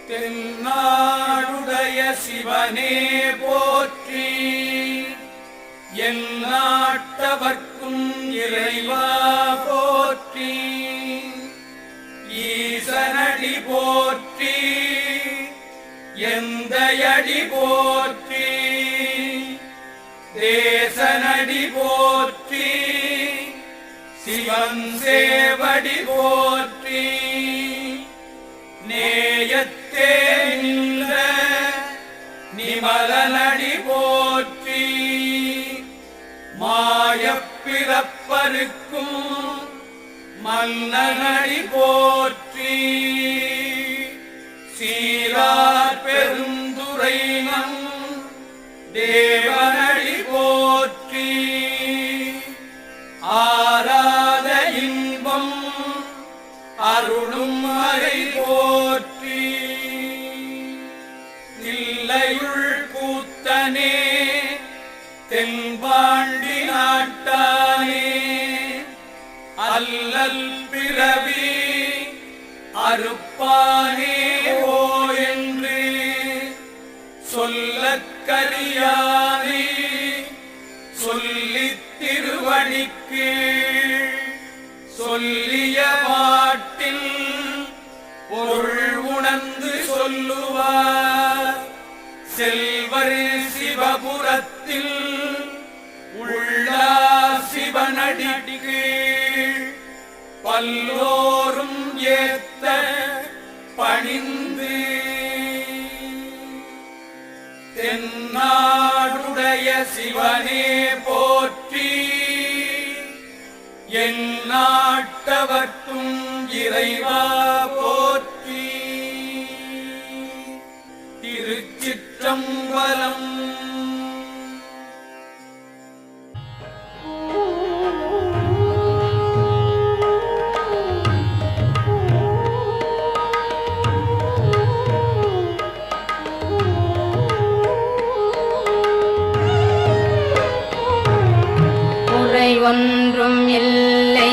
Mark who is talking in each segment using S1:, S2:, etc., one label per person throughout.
S1: தென்னாடுடைய சிவனே போற்றி, எந்நாட்டவர்க்கும் இறைவா போற்றி, ஈசனடி போற்றி, எந்தையடி போற்றி, தேசனடி போற்றி, சிவன் சேவடி போற்றி, நேயத்தே நின்ற நிமலனடி போற்றி, மாயப்பிறப்பருக்கும் மன்னனடி போற்றி, சீரார் பெருந்துரை நம் தேவனடி போற்றி, ஆராத இன்பம் அருளும் மறை போற்றி, தில்லையுள் கூத்தனே தென்பாண்டி நாட்டானே, அல்லல் பிறவி அறுப்பானே ஓ என்று சொல்லக்கரியானே, சொல்லித் திருவடிக்கு சொல்லிய பாட்டில் பொருள் உணர்ந்து சொல்லுவார், செல்வர் சிவபுரத்தில் உள்ளா சிவனடிக்கு பல்லோரும் ஏத்த பணிந்து, தென்னாடுடைய சிவனே போற்றி, எந்நாட்டவர்க்கும் இறைவா போற்றி. திருச்சிற்றம்பலம்.
S2: ஒன்றும் இல்லை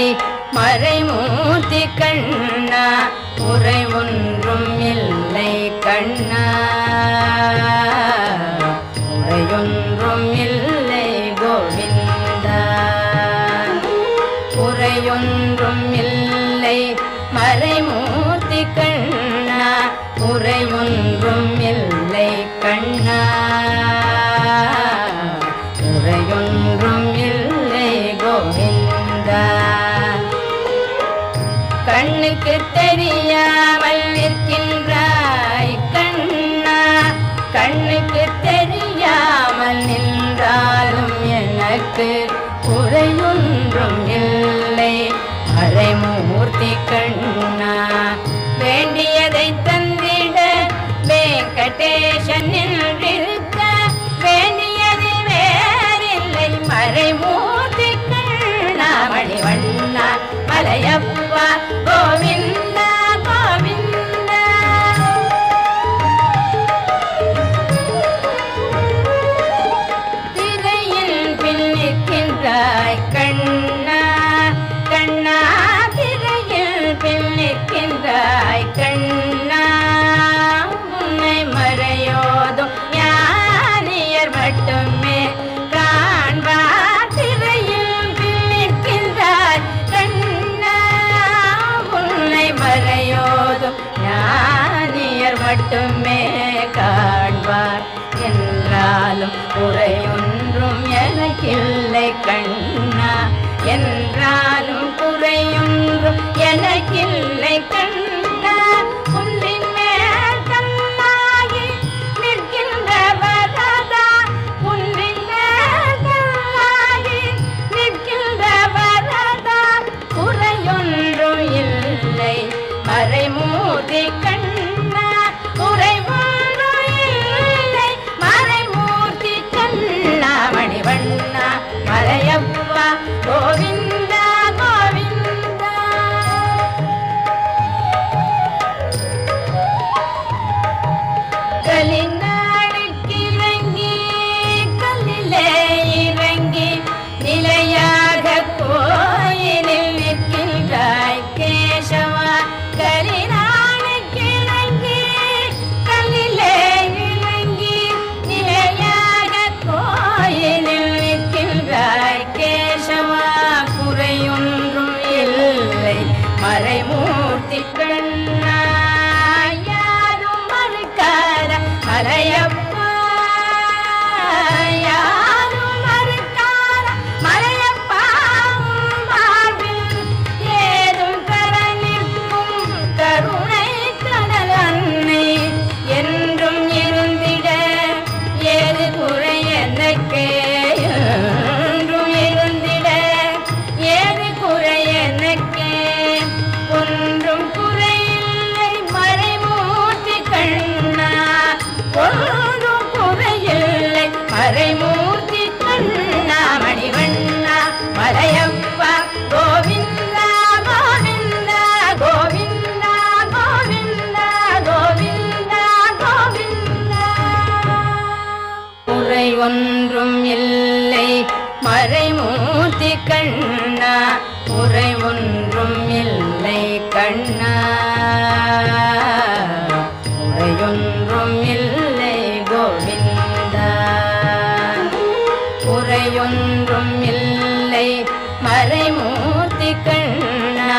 S2: மறைமூர்த்தி கண்ணா, உரை ஒன்றும் இல்லை கண்ணா, உரையொன்றும் இல்லை கோவிந்தா, உரையொன்றும் இல்லை மறைமூர்த்தி கண்ணா, உரை ஒன்றும் இல்லை கண்ணா, உரையொன்றும் இல்லை கோவிந்தா. கண்ணுக்கு தெரியாமல் நிற்கின்றாய் கண்ணா, கண்ணுக்கு தெரியாமல் நின்றாலும் எனக்கு குறையொன்றும் இல்லை மறைமூர்த்தி கண்ணா. வேண்டியதை தந்திட வெங்கடேசன் நின்றிருக்க, வேண்டியது வேறில்லை மறைமூர்த்தி கண்ணா. மணிவண்ணா மலையப்பா கோவிந்தா கோவிந்தா. திரையில் பின்னிற்கின்றாய் கண்ணா கண்ணா, திரையில் பின்னிற்கின்றாய் கண்ணா, உன்னை மறையோதும் ஞானியர் மட்டுமே காண்பார். திரையில் பின்னிற்கின்றாய் கண்ணா, உன்னை மறையோதும் ஞானியர் மட்டுமே காண்பார். என்றாலும் குறையொன்றும் எனக்கில்லை கண்ணா, என்றாலும் குறையொன்றும் எனக்கில்லை கண்ணா. குன்றின் மேல் கல்லாகி நிற்கின்ற வரதா, குன்றின் மேல் கல்லாகி நிற்கின்ற வரதா, குறையொன்றும் இல்லை மறைமூர்த்தி கண்ணா, குறை ஒன்றும் இல்லை மறைமூர்த்தி கண்ணா. மறைமூர்த்தி கண்ணா மணிவண்ணா மலையப்பா கோவிந்தா கோவிந்தா கோவிந்தா கோவிந்தா கோவிந்தா கோவிந்தா. குறை ஒன்றும் இல்லை மறைமூர்த்தி கண்ணா குறை ஒன்றும் இல்லை கண்ணா குறையொன்றும் இல்லை கோவிந்தா குறையொன்றும் இல்லை மறைமூர்த்தி கண்ணா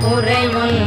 S2: குறையொன்றும்